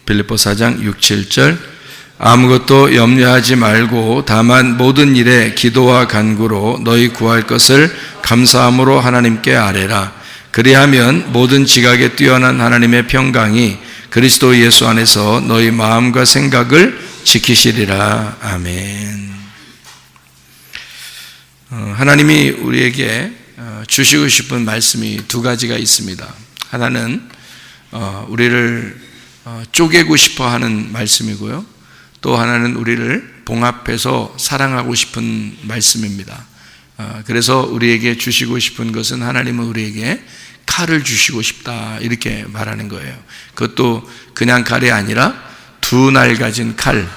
빌립보 4장 6, 7절 아무것도 염려하지 말고 다만 모든 일에 기도와 간구로 너희 구할 것을 감사함으로 하나님께 아뢰라. 그리하면 모든 지각에 뛰어난 하나님의 평강이 그리스도 예수 안에서 너희 마음과 생각을 지키시리라. 아멘. 하나님이 우리에게 주시고 싶은 말씀이 두 가지가 있습니다. 하나는 우리를 쪼개고 싶어 하는 말씀이고요. 또 하나는 우리를 봉합해서 사랑하고 싶은 말씀입니다. 그래서 우리에게 주시고 싶은 것은 하나님은 우리에게 칼을 주시고 싶다 이렇게 말하는 거예요. 그것도 그냥 칼이 아니라 두 날 가진 칼.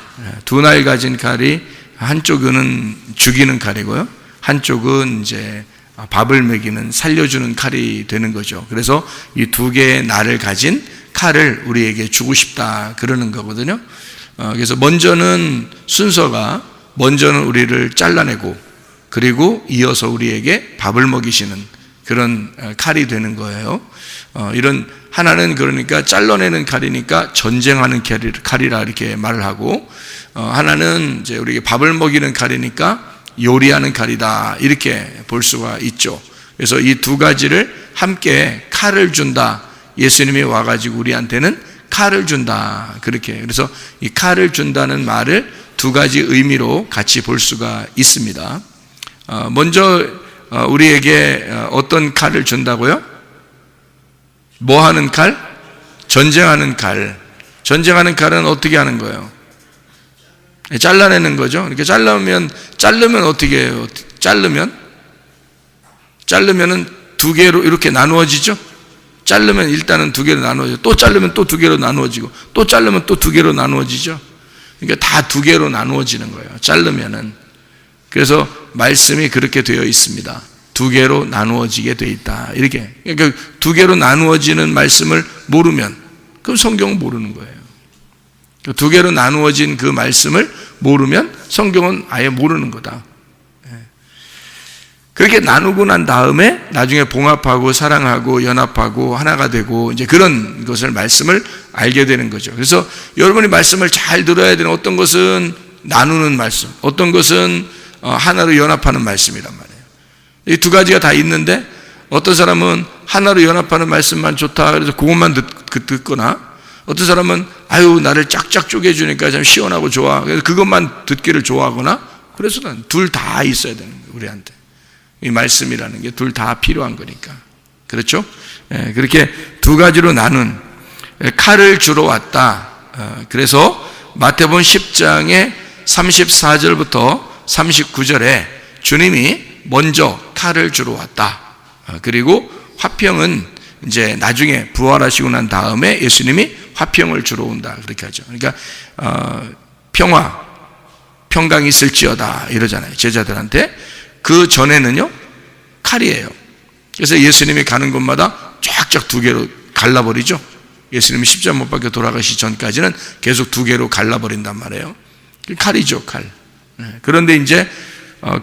두 날 가진 칼이 한쪽은 죽이는 칼이고요. 한쪽은 이제 밥을 먹이는 살려주는 칼이 되는 거죠. 그래서 이 두 개의 날을 가진 칼을 우리에게 주고 싶다 그러는 거거든요. 그래서 먼저는 우리를 잘라내고 그리고 이어서 우리에게 밥을 먹이시는 그런 칼이 되는 거예요. 이런 하나는 그러니까 잘라내는 칼이니까 전쟁하는 칼이라 이렇게 말을 하고, 하나는 이제 우리에게 밥을 먹이는 칼이니까 요리하는 칼이다 이렇게 볼 수가 있죠. 그래서 이 두 가지를 함께 칼을 준다. 예수님이 와가지고 우리한테는 칼을 준다 그렇게. 그래서 이 칼을 준다는 말을 두 가지 의미로 같이 볼 수가 있습니다. 먼저 우리에게 어떤 칼을 준다고요? 뭐 하는 칼? 전쟁하는 칼. 전쟁하는 칼은 어떻게 하는 거예요? 잘라내는 거죠. 이렇게 자르면 어떻게 해요? 자르면은 두 개로 이렇게 나누어지죠. 자르면 일단은 두 개로 나누어지고, 또 자르면 또 두 개로 나누어지고, 또 자르면 또 두 개로 나누어지죠. 그러니까 다 두 개로 나누어지는 거예요. 자르면은. 그래서 말씀이 그렇게 되어 있습니다. 두 개로 나누어지게 되어 있다. 이렇게. 그러니까 두 개로 나누어지는 말씀을 모르면, 그럼 성경은 모르는 거예요. 두 개로 나누어진 그 말씀을 모르면 성경은 아예 모르는 거다. 그렇게 나누고 난 다음에 나중에 봉합하고 사랑하고 연합하고 하나가 되고 이제 그런 것을 말씀을 알게 되는 거죠. 그래서 여러분이 말씀을 잘 들어야 되는, 어떤 것은 나누는 말씀, 어떤 것은 하나로 연합하는 말씀이란 말이에요. 이 두 가지가 다 있는데 어떤 사람은 하나로 연합하는 말씀만 좋다 그래서 그것만 듣거나, 어떤 사람은 나를 쫙쫙 쪼개주니까 참 시원하고 좋아 그래서 그것만 듣기를 좋아하거나, 그래서 둘 다 있어야 되는 거예요. 우리한테 이 말씀이라는 게 둘 다 필요한 거니까. 그렇죠? 그렇게 두 가지로 나눈 칼을 주러 왔다. 그래서 마태복음 10장의 34절부터 39절에 주님이 먼저 칼을 주러 왔다. 그리고 화평은 이제 나중에 부활하시고 난 다음에 예수님이 화평을 주러 온다 그렇게 하죠. 그러니까 평강이 있을지어다 이러잖아요, 제자들한테. 그 전에는요 칼이에요. 그래서 예수님이 가는 곳마다 쫙쫙 두 개로 갈라버리죠. 예수님이 십자가 못 박혀 돌아가시기 전까지는 계속 두 개로 갈라버린단 말이에요. 칼이죠, 칼. 그런데 이제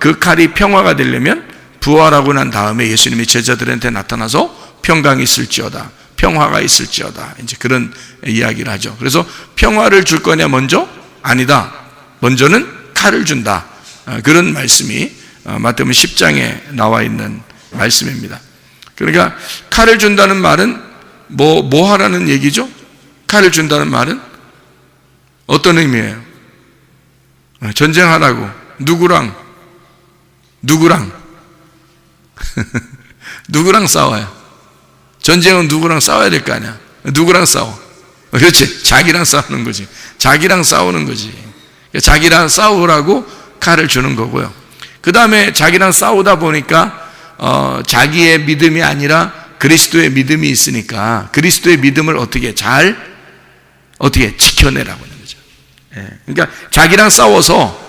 그 칼이 평화가 되려면 부활하고 난 다음에 예수님이 제자들한테 나타나서 평강이 있을지어다, 평화가 있을지어다, 이제 그런 이야기를 하죠. 그래서 평화를 줄 거냐 먼저? 아니다. 먼저는 칼을 준다. 그런 말씀이 마태복음 10장에 나와 있는 말씀입니다. 그러니까 칼을 준다는 말은 뭐 하라는 얘기죠? 칼을 준다는 말은 어떤 의미예요? 전쟁하라고. 누구랑 누구랑 싸워요? 전쟁은 누구랑 싸워야 될 거 아니야? 누구랑 싸워? 그렇지, 자기랑 싸우는 거지. 자기랑 싸우는 거지. 자기랑 싸우라고 칼을 주는 거고요. 그 다음에 자기랑 싸우다 보니까 자기의 믿음이 아니라 그리스도의 믿음이 있으니까 그리스도의 믿음을 어떻게 지켜내라고 하는 거죠. 그러니까 자기랑 싸워서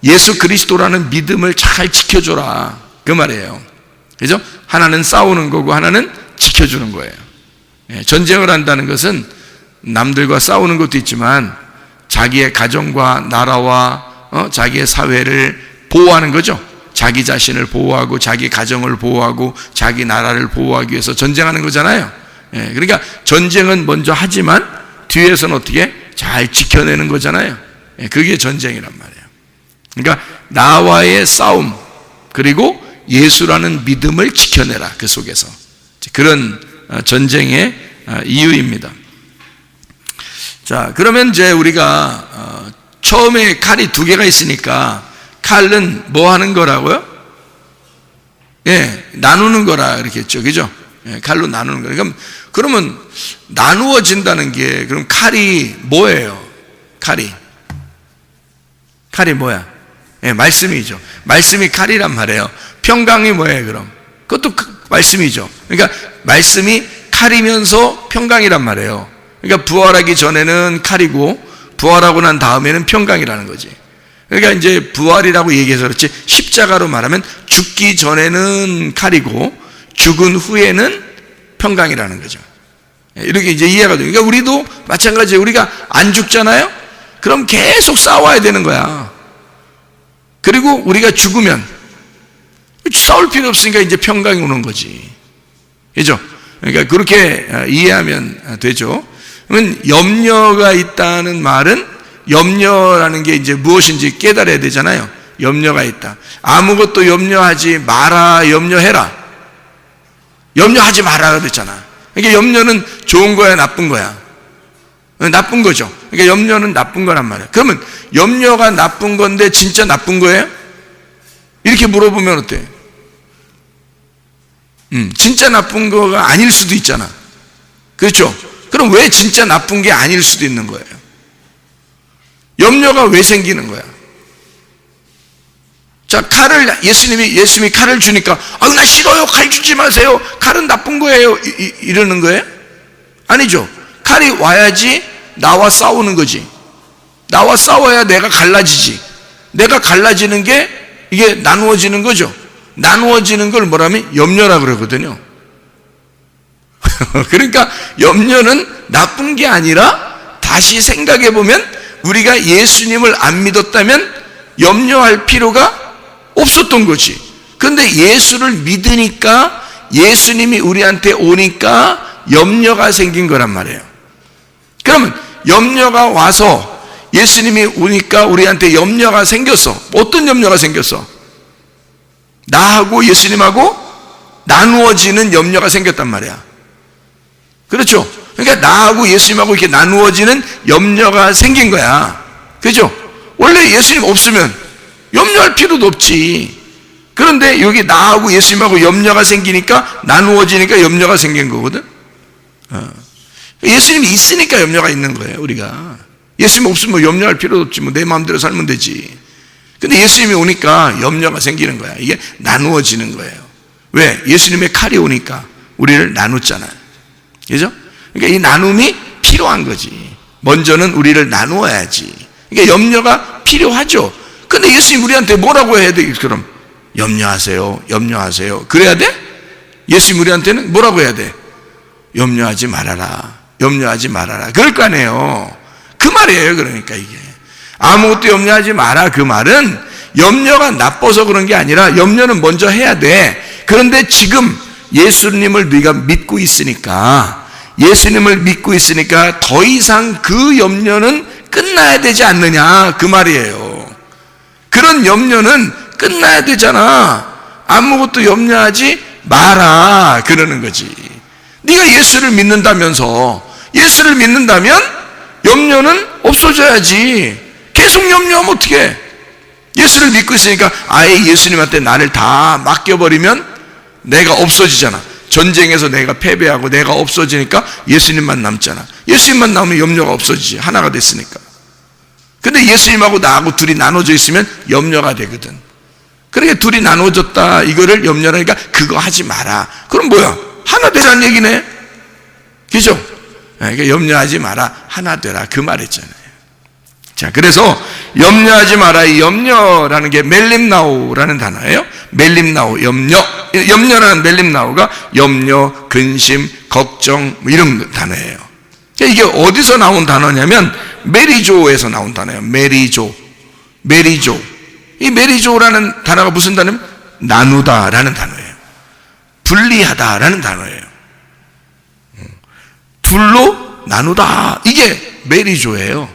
예수 그리스도라는 믿음을 잘 지켜줘라 그 말이에요. 그죠? 하나는 싸우는 거고 하나는 지켜주는 거예요. 전쟁을 한다는 것은 남들과 싸우는 것도 있지만 자기의 가정과 나라와 자기의 사회를 보호하는 거죠. 자기 자신을 보호하고 자기 가정을 보호하고 자기 나라를 보호하기 위해서 전쟁하는 거잖아요. 그러니까 전쟁은 먼저 하지만 뒤에서는 어떻게 잘 지켜내는 거잖아요. 그게 전쟁이란 말이에요. 그러니까 나와의 싸움, 그리고 예수라는 믿음을 지켜내라. 그 속에서 그런 전쟁의 이유입니다. 자, 그러면 이제 우리가 처음에 칼이 2개가 있으니까 칼은 뭐 하는 거라고요? 나누는 거라 이렇게 했죠, 그죠? 칼로 나누는 거. 그러면 나누어진다는 게, 그럼 칼이 뭐예요? 칼이 뭐야? 말씀이죠. 말씀이 칼이란 말이에요. 평강이 뭐예요, 그럼? 그것도 말씀이죠. 그러니까 말씀이 칼이면서 평강이란 말이에요. 그러니까 부활하기 전에는 칼이고 부활하고 난 다음에는 평강이라는 거지. 그러니까 이제 부활이라고 얘기해서 그렇지, 십자가로 말하면 죽기 전에는 칼이고 죽은 후에는 평강이라는 거죠. 이렇게 이제 이해가 돼요. 그러니까 우리도 마찬가지예요. 우리가 안 죽잖아요? 그럼 계속 싸워야 되는 거야. 그리고 우리가 죽으면 싸울 필요 없으니까 이제 평강이 오는 거지. 그죠? 그러니까 그렇게 이해하면 되죠. 그러면 염려가 있다는 말은, 염려라는 게 이제 무엇인지 깨달아야 되잖아요. 염려가 있다. 아무것도 염려하지 마라, 염려해라. 염려하지 마라 그랬잖아. 그러니까 염려는 좋은 거야, 나쁜 거야? 나쁜 거죠. 그러니까 염려는 나쁜 거란 말이야. 그러면 염려가 나쁜 건데 진짜 나쁜 거예요? 이렇게 물어보면 어때? 진짜 나쁜 거가 아닐 수도 있잖아. 그렇죠? 그럼 왜 진짜 나쁜 게 아닐 수도 있는 거예요? 염려가 왜 생기는 거야? 자, 예수님이 칼을 주니까, 나 싫어요. 칼 주지 마세요. 칼은 나쁜 거예요. 이러는 거예요? 아니죠. 칼이 와야지 나와 싸우는 거지. 나와 싸워야 내가 갈라지지. 내가 갈라지는 게 이게 나누어지는 거죠. 나누어지는 걸 뭐라면 염려라 그러거든요. 그러니까 염려는 나쁜 게 아니라, 다시 생각해 보면 우리가 예수님을 안 믿었다면 염려할 필요가 없었던 거지. 그런데 예수를 믿으니까, 예수님이 우리한테 오니까 염려가 생긴 거란 말이에요. 그러면 염려가 와서 예수님이 오니까 우리한테 염려가 생겼어. 어떤 염려가 생겼어? 나하고 예수님하고 나누어지는 염려가 생겼단 말이야. 그렇죠? 그러니까 나하고 예수님하고 이렇게 나누어지는 염려가 생긴 거야. 그죠? 원래 예수님 없으면 염려할 필요도 없지. 그런데 여기 나하고 예수님하고 염려가 생기니까, 나누어지니까 염려가 생긴 거거든. 예수님이 있으니까 염려가 있는 거예요, 우리가. 예수님 없으면 염려할 필요도 없지. 내 마음대로 살면 되지. 근데 예수님이 오니까 염려가 생기는 거야. 이게 나누어지는 거예요. 왜? 예수님의 칼이 오니까 우리를 나눴잖아요. 그죠? 그러니까 이 나눔이 필요한 거지. 먼저는 우리를 나누어야지. 그러니까 염려가 필요하죠. 근데 예수님 우리한테 뭐라고 해야 돼? 그럼 염려하세요. 염려하세요. 그래야 돼? 예수님 우리한테는 뭐라고 해야 돼? 염려하지 말아라. 염려하지 말아라. 그럴 거 아니에요. 그 말이에요. 그러니까 이게 아무것도 염려하지 마라. 그 말은 염려가 나빠서 그런 게 아니라 염려는 먼저 해야 돼. 그런데 지금 예수님을 네가 믿고 있으니까, 예수님을 믿고 있으니까 더 이상 그 염려는 끝나야 되지 않느냐, 그 말이에요. 그런 염려는 끝나야 되잖아. 아무것도 염려하지 마라 그러는 거지. 네가 예수를 믿는다면서, 예수를 믿는다면 염려는 없어져야지. 계속 염려하면 어떡해? 예수를 믿고 있으니까 아예 예수님한테 나를 다 맡겨버리면 내가 없어지잖아. 전쟁에서 내가 패배하고 내가 없어지니까 예수님만 남잖아. 예수님만 남으면 염려가 없어지지. 하나가 됐으니까. 근데 예수님하고 나하고 둘이 나눠져 있으면 염려가 되거든. 그러니까 둘이 나눠졌다, 이거를 염려하니까 그거 하지 마라. 그럼 뭐야? 하나 되라는 얘기네. 그죠? 그러니까 염려하지 마라, 하나 되라, 그 말했잖아요. 자, 그래서 염려하지 마라, 이 염려라는 게 멜림나우라는 단어예요. 멜림나우, 염려라는 멜림나우가 염려, 근심, 걱정 뭐 이런 단어예요. 이게 어디서 나온 단어냐면 메리조에서 나온 단어예요. 메리조. 이 메리조라는 단어가 무슨 단어냐면 나누다라는 단어예요. 분리하다라는 단어예요. 둘로 나누다. 이게 메리조예요.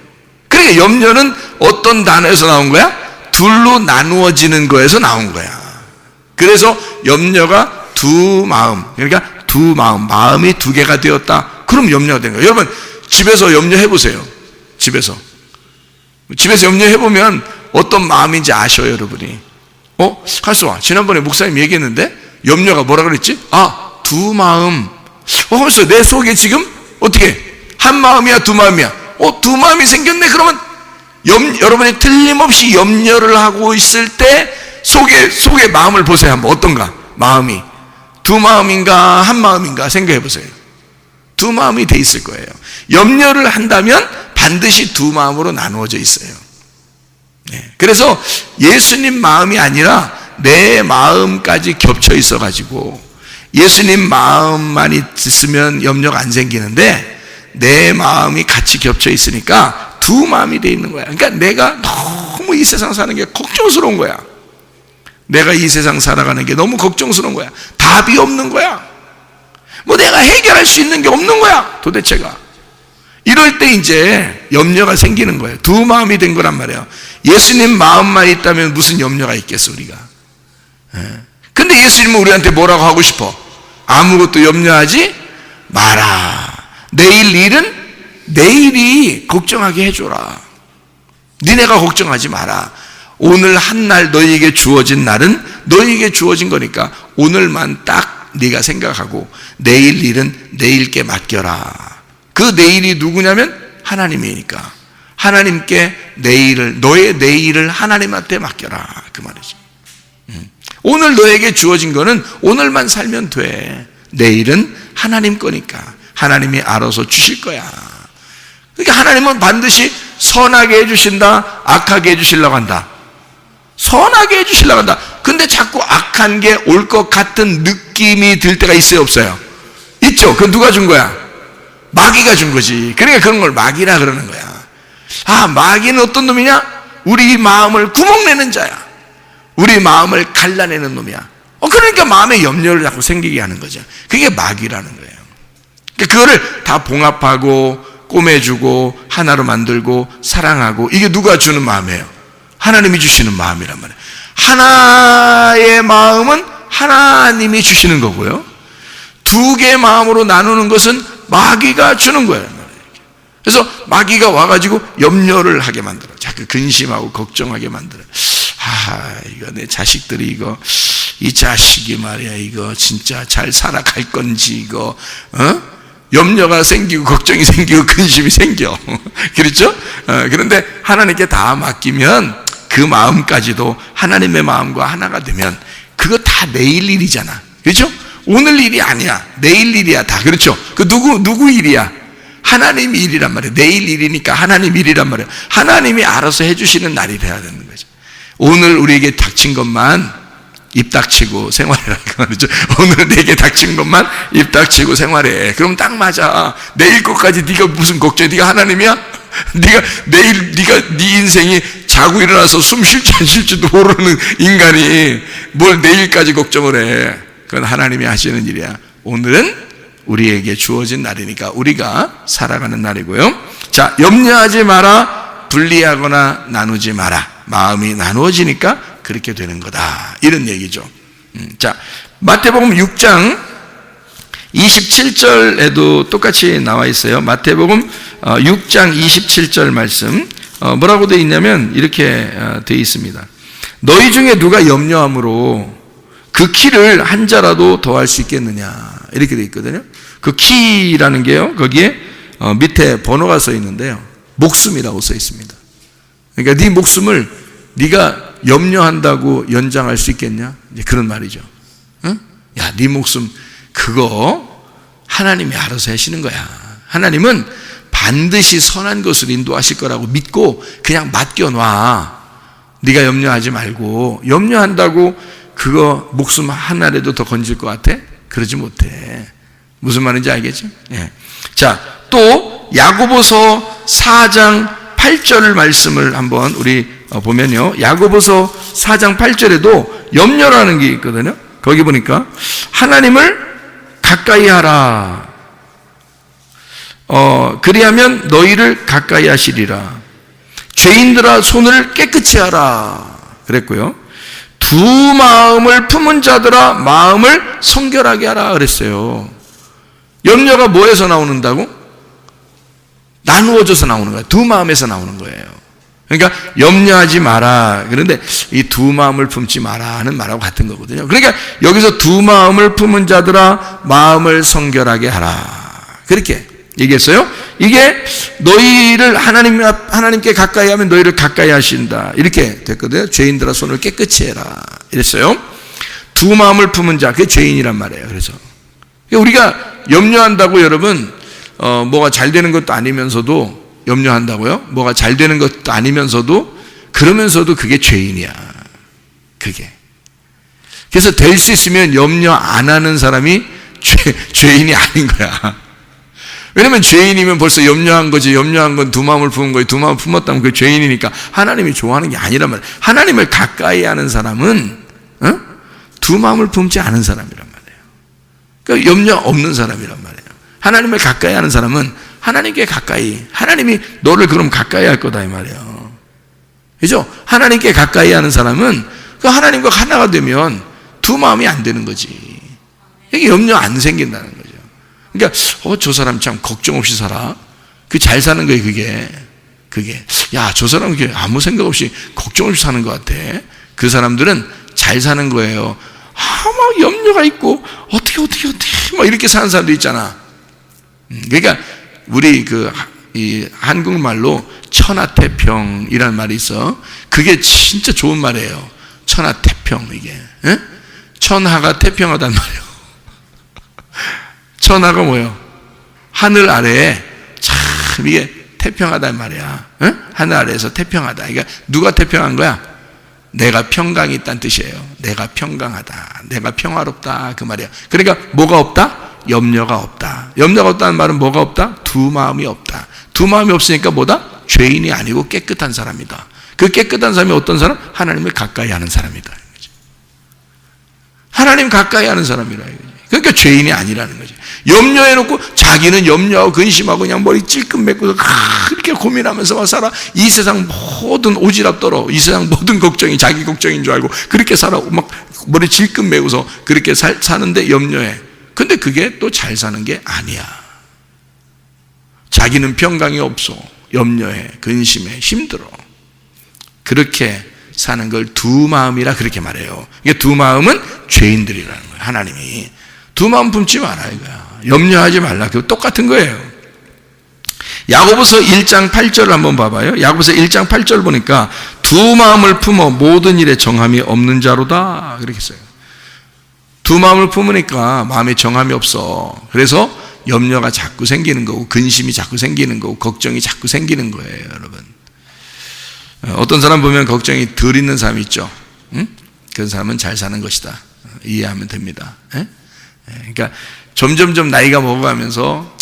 그러니까 염려는 어떤 단어에서 나온 거야? 둘로 나누어지는 거에서 나온 거야. 그래서 염려가 두 마음, 그러니까 두 마음, 마음이 두 개가 되었다. 그럼 염려가 된 거예요. 여러분 집에서 염려해 보세요. 집에서 염려해 보면 어떤 마음인지 아셔요, 여러분이. 갈수아, 지난번에 목사님 얘기했는데 염려가 뭐라 그랬지? 두 마음. 그래서 내 속에 지금 어떻게 한 마음이야, 두 마음이야? 두 마음이 생겼네. 그러면 여러분이 틀림없이 염려를 하고 있을 때 속에 마음을 보세요. 한번 어떤가? 마음이 두 마음인가 한 마음인가 생각해 보세요. 두 마음이 돼 있을 거예요. 염려를 한다면 반드시 두 마음으로 나누어져 있어요. 그래서 예수님 마음이 아니라 내 마음까지 겹쳐 있어 가지고 예수님 마음만 있으면 염려가 안 생기는데 내 마음이 같이 겹쳐 있으니까 두 마음이 돼 있는 거야. 그러니까 내가 너무 이 세상 사는 게 걱정스러운 거야. 내가 이 세상 살아가는 게 너무 걱정스러운 거야. 답이 없는 거야. 내가 해결할 수 있는 게 없는 거야, 도대체가. 이럴 때 이제 염려가 생기는 거예요. 두 마음이 된 거란 말이에요. 예수님 마음만 있다면 무슨 염려가 있겠어, 우리가. 근데 예수님은 우리한테 뭐라고 하고 싶어? 아무것도 염려하지 마라. 내일 일은 내일이 걱정하게 해줘라. 니네가 걱정하지 마라. 오늘 한 날 너희에게 주어진 날은 너희에게 주어진 거니까 오늘만 딱 네가 생각하고 내일 일은 내일께 맡겨라. 그 내일이 누구냐면 하나님이니까 하나님께 너의 내일을 하나님한테 맡겨라, 그 말이지. 오늘 너에게 주어진 거는 오늘만 살면 돼. 내일은 하나님 거니까 하나님이 알아서 주실 거야. 그러니까 하나님은 반드시 선하게 해주신다, 악하게 해주시려고 한다. 선하게 해주시려고 한다. 근데 자꾸 악한 게 올 것 같은 느낌이 들 때가 있어요, 없어요? 있죠. 그건 누가 준 거야? 마귀가 준 거지. 그러니까 그런 걸 마귀라 그러는 거야. 마귀는 어떤 놈이냐? 우리 마음을 구멍내는 자야. 우리 마음을 갈라내는 놈이야. 그러니까 마음에 염려를 자꾸 생기게 하는 거죠. 그게 마귀라는 거예요. 그러니까 그거를 다 봉합하고 꼬매주고 하나로 만들고 사랑하고, 이게 누가 주는 마음이에요? 하나님이 주시는 마음이란 말이에요. 하나의 마음은 하나님이 주시는 거고요, 두 개의 마음으로 나누는 것은 마귀가 주는 거예요. 그래서 마귀가 와가지고 염려를 하게 만들어. 자꾸 근심하고 걱정하게 만들어. 이거 내 자식들이 이 자식이 말이야, 이거 진짜 잘 살아갈 건지, 이거 염려가 생기고 걱정이 생기고 근심이 생겨. 그렇죠? 그런데 하나님께 다 맡기면 그 마음까지도 하나님의 마음과 하나가 되면 그거 다 내일 일이잖아. 그렇죠? 오늘 일이 아니야. 내일 일이야, 다. 그렇죠? 그 누구 일이야? 하나님 일이란 말이에요. 내일 일이니까 하나님 일이란 말이에요. 하나님이 알아서 해주시는 날이 돼야 되는 거죠. 오늘 우리에게 닥친 것만 입 닥치고 생활해라, 그렇죠? 오늘 내게 닥친 것만 입 닥치고 생활해. 그럼 딱 맞아. 내일 것까지 네가 무슨 걱정해? 네가 하나님이야? 네 인생이 자고 일어나서 숨 쉴지 안 쉴지도 모르는 인간이 뭘 내일까지 걱정을 해? 그건 하나님이 하시는 일이야. 오늘은 우리에게 주어진 날이니까 우리가 살아가는 날이고요. 자, 염려하지 마라. 분리하거나 나누지 마라. 마음이 나누어지니까 그렇게 되는 거다, 이런 얘기죠. 자, 마태복음 6장 27절에도 똑같이 나와 있어요. 마태복음 6장 27절 말씀, 뭐라고 되어 있냐면 이렇게 되어 있습니다. 너희 중에 누가 염려함으로 그 키를 한 자라도 더할 수 있겠느냐, 이렇게 되어 있거든요. 그 키라는 게요, 거기에 밑에 번호가 써 있는데요, 목숨이라고 써 있습니다. 그러니까 네 목숨을 네가 염려한다고 연장할 수 있겠냐, 이제 그런 말이죠. 응? 야, 네 목숨 그거 하나님이 알아서 하시는 거야. 하나님은 반드시 선한 것을 인도하실 거라고 믿고 그냥 맡겨놔. 네가 염려하지 말고. 염려한다고 그거 목숨 하나라도 더 건질 것 같아? 그러지 못해. 무슨 말인지 알겠죠? 예. 자, 또 야고보서 4장 8절 말씀을 한번 우리 보면요, 야고보서 4장 8절에도 염려라는 게 있거든요. 거기 보니까 하나님을 가까이 하라. 그리하면 너희를 가까이 하시리라. 죄인들아 손을 깨끗이 하라 그랬고요. 두 마음을 품은 자들아 마음을 성결하게 하라 그랬어요. 염려가 뭐에서 나오는다고? 나누어져서 나오는 거예요. 두 마음에서 나오는 거예요. 그러니까 염려하지 마라. 그런데 이 두 마음을 품지 마라 하는 말하고 같은 거거든요. 그러니까 여기서 두 마음을 품은 자들아 마음을 성결하게 하라 그렇게 얘기했어요. 이게 너희를 하나님께 가까이 하면 너희를 가까이 하신다 이렇게 됐거든요. 죄인들아 손을 깨끗이 해라 이랬어요. 두 마음을 품은 자 그게 죄인이란 말이에요. 그래서 우리가 염려한다고 여러분 뭐가 잘 되는 것도 아니면서도 염려한다고요? 뭐가 잘 되는 것도 아니면서도 그러면서도 그게 죄인이야. 그게. 그래서 될 수 있으면 염려 안 하는 사람이 죄인이 아닌 거야. 왜냐면 죄인이면 벌써 염려한 거지. 염려한 건 두 마음을 품은 거지. 두 마음을 품었다면 그게 죄인이니까 하나님이 좋아하는 게 아니란 말이야. 하나님을 가까이 하는 사람은 두 마음을 품지 않은 사람이란 말이에요. 그러니까 염려 없는 사람이란 말이에요. 하나님을 가까이 하는 사람은 하나님께 가까이, 하나님이 너를 그럼 가까이 할 거다 이 말이에요. 그죠? 하나님께 가까이 하는 사람은 그 하나님과 하나가 되면 두 마음이 안 되는 거지. 이게 염려 안 생긴다는 거죠. 그러니까 저 사람 참 걱정 없이 살아. 그 잘 사는 거예요. 그게 야, 저 사람 은 아무 생각 없이 걱정 없이 사는 것 같아. 그 사람들은 잘 사는 거예요. 막 염려가 있고 어떻게 막 이렇게 사는 사람도 있잖아. 그러니까 우리 이 한국말로 천하태평이라는 말이 있어. 그게 진짜 좋은 말이에요. 천하태평 이게. 에? 천하가 태평하단 말이에요. 천하가 뭐예요? 하늘 아래에 참 이게 태평하단 말이야. 에? 하늘 아래에서 태평하다. 그러니까 누가 태평한 거야? 내가 평강이 있다는 뜻이에요. 내가 평강하다. 내가 평화롭다 그 말이야. 그러니까 뭐가 없다? 염려가 없다. 염려가 없다는 말은 뭐가 없다? 두 마음이 없다. 두 마음이 없으니까 뭐다? 죄인이 아니고 깨끗한 사람이다. 그 깨끗한 사람이 어떤 사람? 하나님을 가까이 하는 사람이다. 하나님 가까이 하는 사람이라 이거지. 그러니까 죄인이 아니라는 거지. 염려해놓고 자기는 염려하고 근심하고 그냥 머리 찔끔 메고서 그렇게 고민하면서 살아. 이 세상 모든 오지랖 떨어. 이 세상 모든 걱정이 자기 걱정인 줄 알고 그렇게 살아. 막 머리 질끈 메고서 그렇게 사는데 염려해. 근데 그게 또 잘 사는 게 아니야. 자기는 평강이 없어. 염려해. 근심해. 힘들어. 그렇게 사는 걸 두 마음이라 그렇게 말해요. 이게 두 마음은 죄인들이라는 거예요. 하나님이 두 마음 품지 마라 이거야. 염려하지 말라. 그거 똑같은 거예요. 야고보서 1장 8절을 한번 봐봐요. 야고보서 1장 8절 보니까 두 마음을 품어 모든 일에 정함이 없는 자로다 그렇게 써요. 두 마음을 품으니까 마음에 정함이 없어. 그래서 염려가 자꾸 생기는 거고 근심이 자꾸 생기는 거고 걱정이 자꾸 생기는 거예요. 여러분, 어떤 사람 보면 걱정이 덜 있는 사람이 있죠. 응? 그런 사람은 잘 사는 것이다. 이해하면 됩니다. 그러니까 점점점 나이가 먹어가면서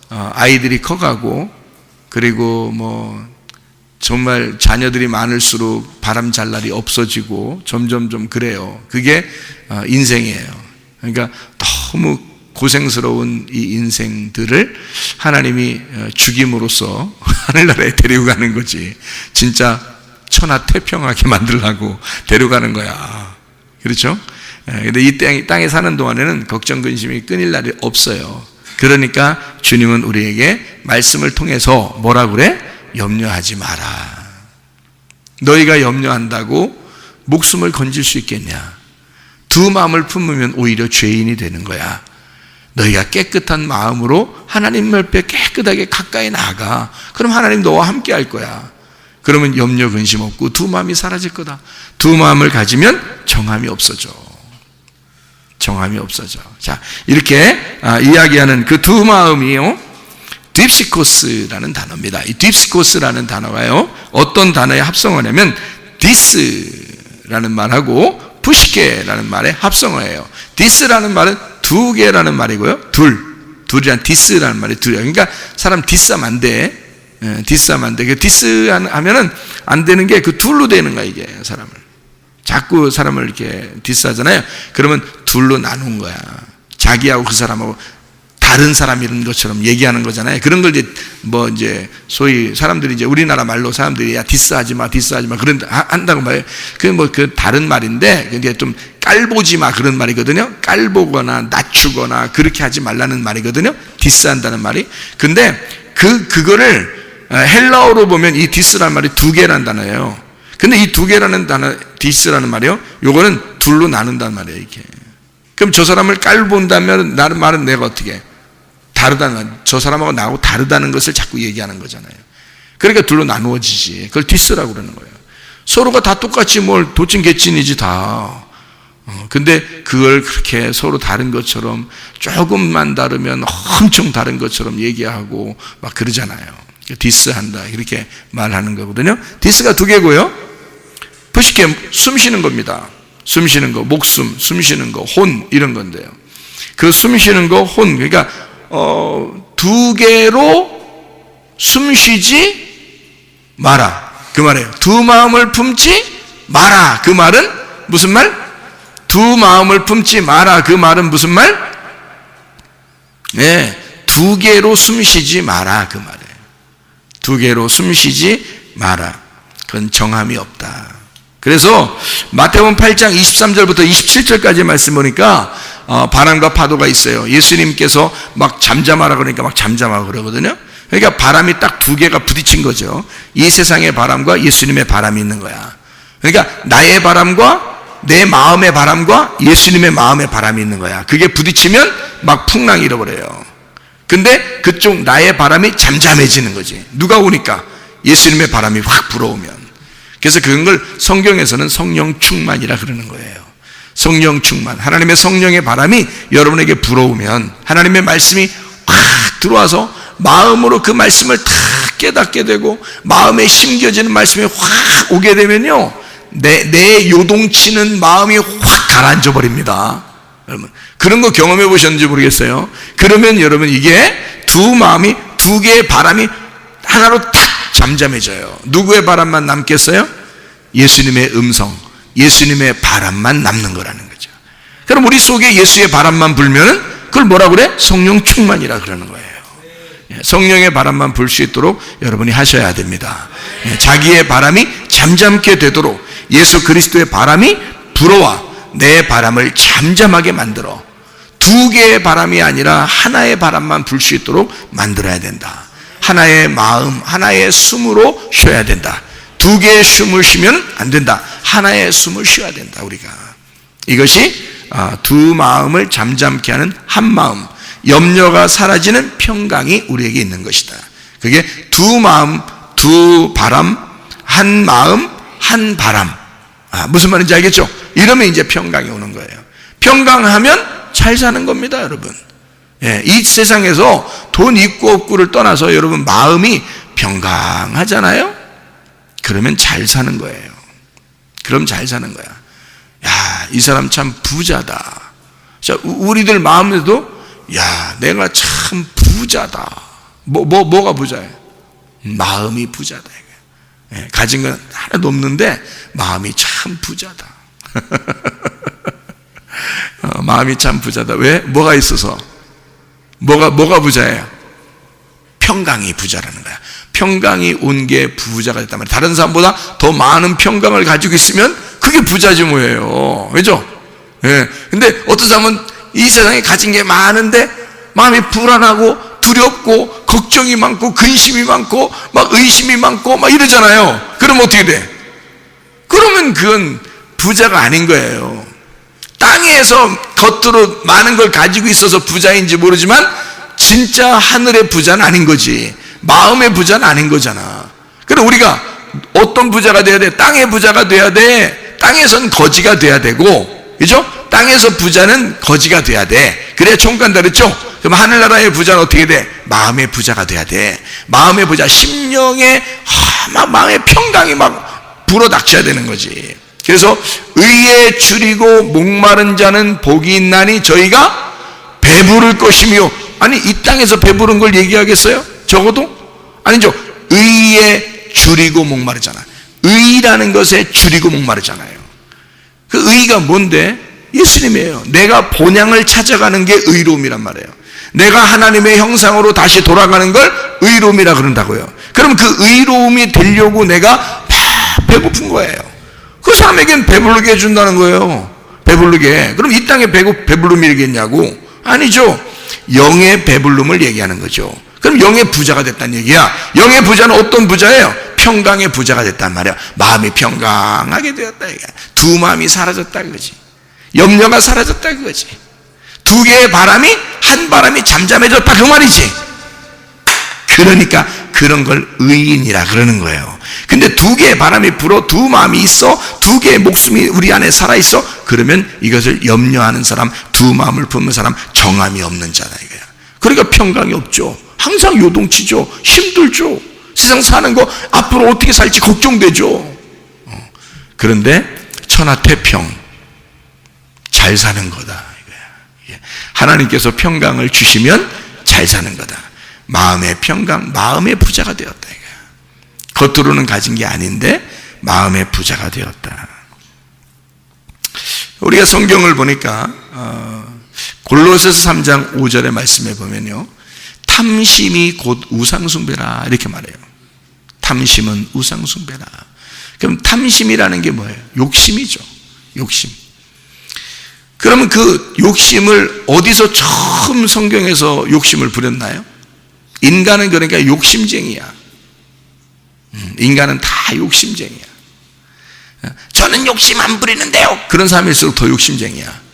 아이들이 커가고 그리고 뭐 정말 자녀들이 많을수록 바람 잘 날이 없어지고 점점점 그래요. 그게 인생이에요. 그러니까 너무 고생스러운 이 인생들을 하나님이 죽임으로써 하늘나라에 데리고 가는 거지. 진짜 천하태평하게 만들려고 데려가는 거야. 그렇죠? 근데 이 땅에 사는 동안에는 걱정 근심이 끊일 날이 없어요. 그러니까 주님은 우리에게 말씀을 통해서 뭐라 그래? 염려하지 마라. 너희가 염려한다고 목숨을 건질 수 있겠냐? 두 마음을 품으면 오히려 죄인이 되는 거야. 너희가 깨끗한 마음으로 하나님 옆에 깨끗하게 가까이 나아가. 그럼 하나님 너와 함께 할 거야. 그러면 염려 근심 없고 두 마음이 사라질 거다. 두 마음을 가지면 정함이 없어져. 정함이 없어져. 자, 이렇게 이야기하는 그 두 마음이요, 딥시코스라는 단어입니다. 이 딥시코스라는 단어가요, 어떤 단어의 합성어냐면 디스라는 말하고 푸시케라는 말의 합성어예요. 디스라는 말은 두 개라는 말이고요. 둘이란 디스라는 말이 둘이에요. 그러니까 사람 디스하면 안 돼. 디스하면 안 돼. 그 디스하면은 안 되는 게 그 둘로 되는 거야, 이게 사람을. 자꾸 사람을 이렇게 디스하잖아요. 그러면 둘로 나눈 거야. 자기하고 그 사람하고 다른 사람이라는 것처럼 얘기하는 거잖아요. 그런 걸 이제 소위 사람들이 이제 우리나라 말로 사람들이 야 디스하지 마 그런 한다고 말해요. 그 다른 말인데 근데 좀 깔보지 마 그런 말이거든요. 깔보거나 낮추거나 그렇게 하지 말라는 말이거든요. 디스한다는 말이. 근데 그거를 헬라어로 보면 이 디스라는 말이 두 개라는 단어예요. 근데 이 두 개라는 단어 디스라는 말이요. 요거는 둘로 나눈단 말이에요. 이렇게. 그럼 저 사람을 깔본다면 나는 말은 내가 어떻게 다르다는 저 사람하고 나하고 다르다는 것을 자꾸 얘기하는 거잖아요. 그러니까 둘로 나누어지지. 그걸 디스라고 그러는 거예요. 서로가 다 똑같이 뭘 도찐개찐이지 다. 근데 그걸 그렇게 서로 다른 것처럼 조금만 다르면 엄청 다른 것처럼 얘기하고 막 그러잖아요. 디스한다 이렇게 말하는 거거든요. 디스가 두 개고요. 쉽게 숨 쉬는 겁니다. 숨 쉬는 거, 목숨, 숨 쉬는 거, 혼 이런 건데요. 그 숨 쉬는 거, 혼 그러니까 두 개로 숨 쉬지 마라 그 말이에요. 두 마음을 품지 마라 그 말은 무슨 말? 두 마음을 품지 마라 그 말은 무슨 말? 네, 두 개로 숨 쉬지 마라 그 말이에요. 두 개로 숨 쉬지 마라. 그건 정함이 없다. 그래서 마태복음 8장 23절부터 27절까지 말씀 보니까 바람과 파도가 있어요. 예수님께서 막 잠잠하라 그러니까 막 잠잠하고 그러거든요. 그러니까 바람이 딱 두 개가 부딪힌 거죠. 이 세상의 바람과 예수님의 바람이 있는 거야. 그러니까 나의 바람과 내 마음의 바람과 예수님의 마음의 바람이 있는 거야. 그게 부딪히면 막 풍랑이 일어버려요. 근데 그쪽 나의 바람이 잠잠해지는 거지. 누가 오니까? 예수님의 바람이 확 불어오면. 그래서 그런 걸 성경에서는 성령 충만이라 그러는 거예요. 성령 충만. 하나님의 성령의 바람이 여러분에게 불어오면 하나님의 말씀이 확 들어와서 마음으로 그 말씀을 다 깨닫게 되고 마음에 심겨지는 말씀이 확 오게 되면요. 내 요동치는 마음이 확 가라앉아 버립니다. 여러분 그런 거 경험해 보셨는지 모르겠어요. 그러면 여러분 이게 두 마음이 두 개의 바람이 하나로 탁 잠잠해져요. 누구의 바람만 남겠어요? 예수님의 음성, 예수님의 바람만 남는 거라는 거죠. 그럼 우리 속에 예수의 바람만 불면은 그걸 뭐라 그래? 성령 충만이라 그러는 거예요. 성령의 바람만 불 수 있도록 여러분이 하셔야 됩니다. 자기의 바람이 잠잠게 되도록 예수 그리스도의 바람이 불어와 내 바람을 잠잠하게 만들어 두 개의 바람이 아니라 하나의 바람만 불 수 있도록 만들어야 된다. 하나의 마음, 하나의 숨으로 쉬어야 된다. 두 개의 숨을 쉬면 안 된다. 하나의 숨을 쉬어야 된다. 우리가 이것이 두 마음을 잠잠케 하는 한 마음, 염려가 사라지는 평강이 우리에게 있는 것이다. 그게 두 마음, 두 바람, 한 마음, 한 바람. 무슨 말인지 알겠죠? 이러면 이제 평강이 오는 거예요. 평강하면 잘 사는 겁니다, 여러분. 이 세상에서 돈 있고 없고를 떠나서 여러분 마음이 평강하잖아요? 그러면 잘 사는 거예요. 그럼 잘 사는 거야. 야, 이 사람 참 부자다. 자, 우리들 마음에도 야, 내가 참 부자다. 뭐가 부자예요? 마음이 부자다. 가진 건 하나도 없는데 마음이 참 부자다. 마음이 참 부자다. 왜? 뭐가 있어서? 뭐가 부자예요? 평강이 부자라는 거야. 평강이 온 게 부자가 됐단 말이야. 다른 사람보다 더 많은 평강을 가지고 있으면 그게 부자지 뭐예요. 그죠? 예. 근데 어떤 사람은 이 세상에 가진 게 많은데 마음이 불안하고 두렵고 걱정이 많고 근심이 많고 막 의심이 많고 막 이러잖아요. 그럼 어떻게 돼? 그러면 그건 부자가 아닌 거예요. 땅에서 겉으로 많은 걸 가지고 있어서 부자인지 모르지만 진짜 하늘의 부자는 아닌 거지. 마음의 부자는 아닌 거잖아. 그럼 우리가 어떤 부자가 돼야 돼? 땅의 부자가 돼야 돼. 땅에선 거지가 돼야 되고, 그죠? 땅에서 부자는 거지가 돼야 돼. 그래야 천국 간다 그랬죠? 그럼 하늘나라의 부자는 어떻게 돼? 마음의 부자가 돼야 돼. 마음의 부자, 심령의 막 마음의 평강이 막 불어닥쳐야 되는 거지. 그래서 의에 줄이고 목마른 자는 복이 있나니 저희가 배부를 것이며, 아니 이 땅에서 배부른 걸 얘기하겠어요? 적어도? 아니죠. 의에 줄이고 목마르잖아. 의라는 것에 줄이고 목마르잖아요. 그 의가 뭔데? 예수님이에요. 내가 본향을 찾아가는 게 의로움이란 말이에요. 내가 하나님의 형상으로 다시 돌아가는 걸 의로움이라 그런다고요. 그럼 그 의로움이 되려고 내가 막 배고픈 거예요. 그 사람에겐 배부르게 해준다는 거예요. 배부르게. 그럼 이 땅에 배부름이겠냐고? 아니죠. 영의 배부름을 얘기하는 거죠. 그럼 영의 부자가 됐다는 얘기야. 영의 부자는 어떤 부자예요? 평강의 부자가 됐단 말이야. 마음이 평강하게 되었다 이거야. 두 마음이 사라졌다 그거지. 염려가 사라졌다 그거지. 두 개의 바람이 한 바람이 잠잠해졌다 그 말이지. 그러니까 그런 걸 의인이라 그러는 거예요. 근데 두 개의 바람이 불어 두 마음이 있어, 두 개의 목숨이 우리 안에 살아있어, 그러면 이것을 염려하는 사람, 두 마음을 품는 사람, 정함이 없는 자다 이거야. 그러니까 평강이 없죠. 항상 요동치죠. 힘들죠. 세상 사는 거 앞으로 어떻게 살지 걱정되죠. 그런데 천하태평, 잘 사는 거다 이거야. 하나님께서 평강을 주시면 잘 사는 거다. 마음의 평강, 마음의 부자가 되었다 이거야. 겉으로는 가진 게 아닌데 마음의 부자가 되었다. 우리가 성경을 보니까 골로새서 3장 5절의 말씀에 보면요, 탐심이 곧 우상숭배라 이렇게 말해요. 탐심은 우상숭배라. 그럼 탐심이라는 게 뭐예요? 욕심이죠. 욕심. 그러면 그 욕심을 어디서 처음 성경에서 욕심을 부렸나요? 인간은 그러니까 욕심쟁이야. 인간은 다 욕심쟁이야. 저는 욕심 안 부리는데요. 그런 사람일수록 더 욕심쟁이야.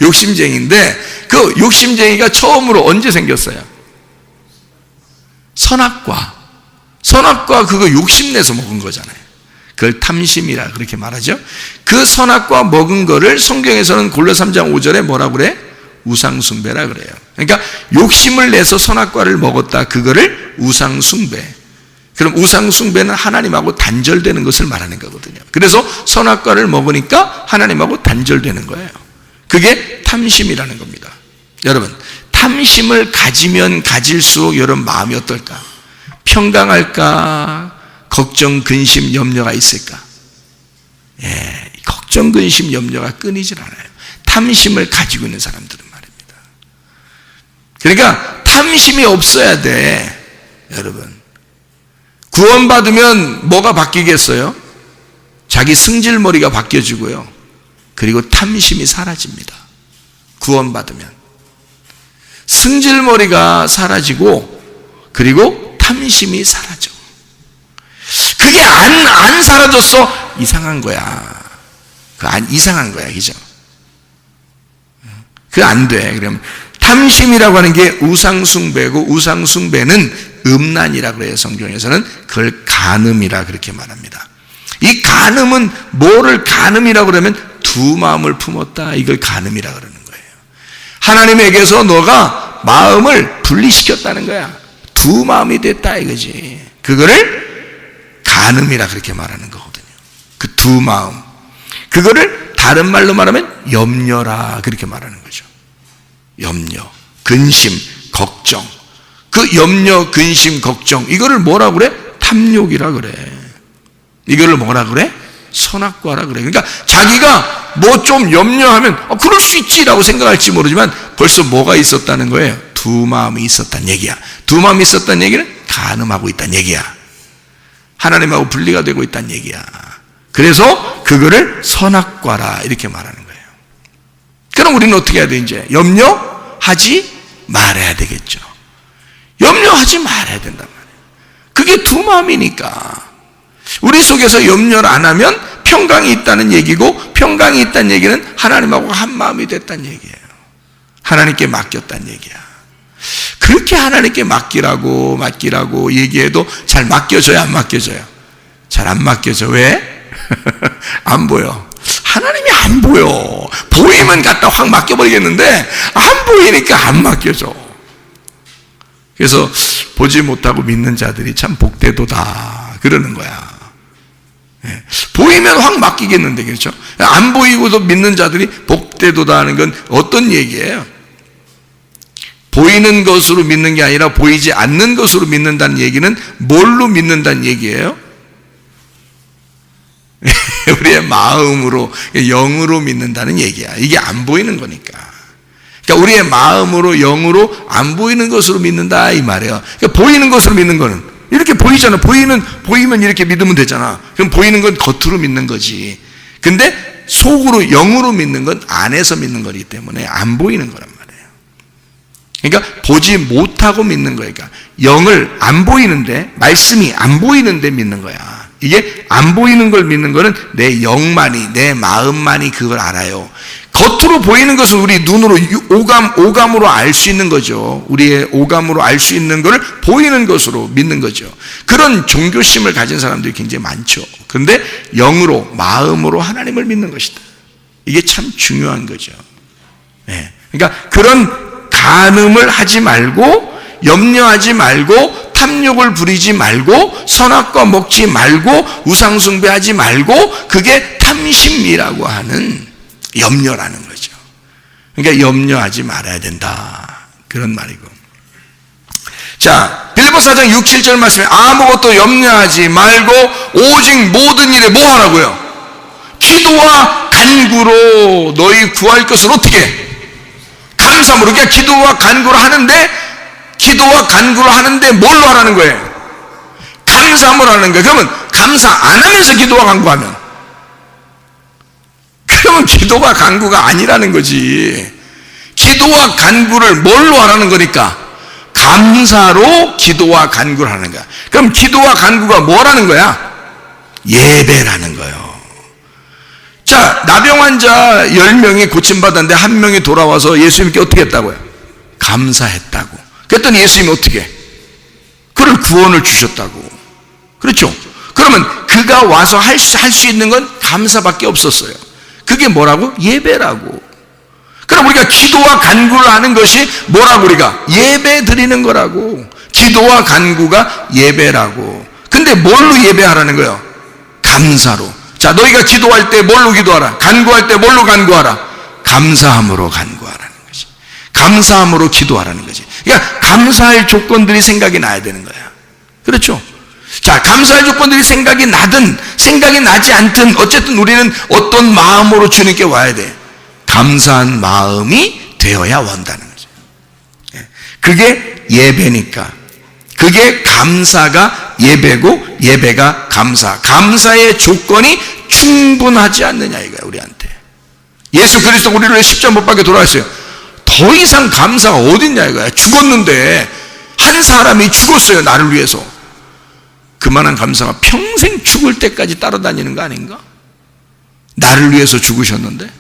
욕심쟁이인데 그 욕심쟁이가 처음으로 언제 생겼어요? 선악과 그거 욕심내서 먹은 거잖아요. 그걸 탐심이라 그렇게 말하죠. 그 선악과 먹은 거를 성경에서는 골로새 3장 5절에 뭐라고 그래? 우상숭배라 그래요. 그러니까 욕심을 내서 선악과를 먹었다, 그거를 우상숭배. 그럼 우상숭배는 하나님하고 단절되는 것을 말하는 거거든요. 그래서 선악과를 먹으니까 하나님하고 단절되는 거예요. 그게 탐심이라는 겁니다. 여러분, 탐심을 가지면 가질수록 여러분 마음이 어떨까? 평강할까? 걱정, 근심, 염려가 있을까? 걱정, 근심, 염려가 끊이질 않아요. 탐심을 가지고 있는 사람들은 말입니다. 그러니까 탐심이 없어야 돼. 여러분, 구원받으면 뭐가 바뀌겠어요? 자기 승질머리가 바뀌어지고요, 그리고 탐심이 사라집니다. 구원받으면 승질머리가 사라지고 그리고 탐심이 사라져. 그게 안 사라졌어, 이상한 거야. 이상한 거야, 그죠? 그게 안 돼. 그럼 탐심이라고 하는 게 우상숭배고, 우상숭배는 음란이라고 그래요. 성경에서는 그걸 간음이라 그렇게 말합니다. 이 간음은 뭐를 간음이라고 그러면 두 마음을 품었다, 이걸 간음이라 그러는 거예요. 하나님에게서 너가 마음을 분리시켰다는 거야. 두 마음이 됐다 이거지. 그거를 간음이라 그렇게 말하는 거거든요. 그 두 마음, 그거를 다른 말로 말하면 염려라 그렇게 말하는 거죠. 염려, 근심, 걱정. 그 염려, 근심, 걱정, 이거를 뭐라 그래? 탐욕이라 그래. 이거를 뭐라 그래? 선악과라 그래. 그러니까 자기가 뭐 좀 염려하면 그럴 수 있지라고 생각할지 모르지만 벌써 뭐가 있었다는 거예요? 두 마음이 있었다는 얘기야. 두 마음이 있었다는 얘기는 간음하고 있다는 얘기야. 하나님하고 분리가 되고 있다는 얘기야. 그래서 그거를 선악과라 이렇게 말하는 거예요. 그럼 우리는 어떻게 해야 돼? 이제 염려하지 말아야 되겠죠. 염려하지 말아야 된단 말이에요. 그게 두 마음이니까. 우리 속에서 염려를 안 하면 평강이 있다는 얘기고, 평강이 있다는 얘기는 하나님하고 한 마음이 됐다는 얘기예요. 하나님께 맡겼다는 얘기야. 그렇게 하나님께 맡기라고 얘기해도 잘 맡겨져요, 안 맡겨져요? 잘 안 맡겨져. 왜? 안 보여. 하나님이 안 보여. 보이면 갖다 확 맡겨버리겠는데 안 보이니까 안 맡겨져. 그래서 보지 못하고 믿는 자들이 참 복되도다 그러는 거야. 보이면 확 맡기겠는데, 그렇죠? 안 보이고도 믿는 자들이 복되도다 하는 건 어떤 얘기예요? 보이는 것으로 믿는 게 아니라 보이지 않는 것으로 믿는다는 얘기는 뭘로 믿는다는 얘기예요? 우리의 마음으로, 영으로 믿는다는 얘기야. 이게 안 보이는 거니까. 그러니까 우리의 마음으로 영으로 안 보이는 것으로 믿는다 이 말이에요. 그러니까 보이는 것으로 믿는 거는 이렇게 보이잖아. 보이면 이렇게 믿으면 되잖아. 그럼 보이는 건 겉으로 믿는 거지. 근데 속으로 영으로 믿는 건 안에서 믿는 거기 때문에 안 보이는 거란 말이에요. 그러니까 보지 못하고 믿는 거예요. 그러니까 영을 안 보이는데, 말씀이 안 보이는데 믿는 거야. 이게 안 보이는 걸 믿는 거는 내 영만이, 내 마음만이 그걸 알아요. 겉으로 보이는 것은 우리 눈으로 오감으로 알 수 있는 거죠. 우리의 오감으로 알 수 있는 것을 보이는 것으로 믿는 거죠. 그런 종교심을 가진 사람들이 굉장히 많죠. 그런데 영으로, 마음으로 하나님을 믿는 것이다. 이게 참 중요한 거죠. 네. 그러니까 그런 간음을 하지 말고, 염려하지 말고, 탐욕을 부리지 말고, 선악과 먹지 말고, 우상숭배하지 말고, 그게 탐심이라고 하는 염려라는 거죠. 그러니까 염려하지 말아야 된다. 그런 말이고. 자, 빌립보서 4장 6, 7절 말씀에 아무것도 염려하지 말고 오직 모든 일에 뭐 하라고요? 기도와 간구로 너희 구할 것을 어떻게? 감사함으로. 그러니까 기도와 간구를 하는데 뭘로 하라는 거예요? 감사함으로 하는 거예요. 그러면 감사 안 하면서 기도와 간구하면 그러면 기도와 간구가 아니라는 거지. 기도와 간구를 뭘로 하라는 거니까? 감사로 기도와 간구를 하는 거야. 그럼 기도와 간구가 뭐라는 거야? 예배라는 거예요. 자, 나병 환자 10명이 고침받았는데 한 명이 돌아와서 예수님께 어떻게 했다고요? 감사했다고. 그랬더니 예수님이 어떻게? 그를 구원을 주셨다고. 그렇죠? 그러면 그가 와서 할 수 있는 건 감사밖에 없었어요. 그게 뭐라고? 예배라고. 그럼 우리가 기도와 간구를 하는 것이 뭐라고? 우리가 예배 드리는 거라고. 기도와 간구가 예배라고. 근데 뭘로 예배하라는 거예요? 감사로. 자, 너희가 기도할 때 뭘로 기도하라? 간구할 때 뭘로 간구하라? 감사함으로 간구하라는 거지. 감사함으로 기도하라는 거지. 그러니까 감사할 조건들이 생각이 나야 되는 거야. 그렇죠? 자, 감사할 조건들이 생각이 나든 생각이 나지 않든 어쨌든 우리는 어떤 마음으로 주님께 와야 돼. 감사한 마음이 되어야 원다는 거죠. 그게 예배니까. 그게 감사가 예배고 예배가 감사. 감사의 조건이 충분하지 않느냐 이거야 우리한테. 예수 그리스도 우리를 십자가 못 박혀 돌아왔어요. 더 이상 감사가 어딨냐 이거야. 죽었는데 한 사람이 죽었어요. 나를 위해서. 그만한 감사가 평생 죽을 때까지 따라다니는 거 아닌가? 나를 위해서 죽으셨는데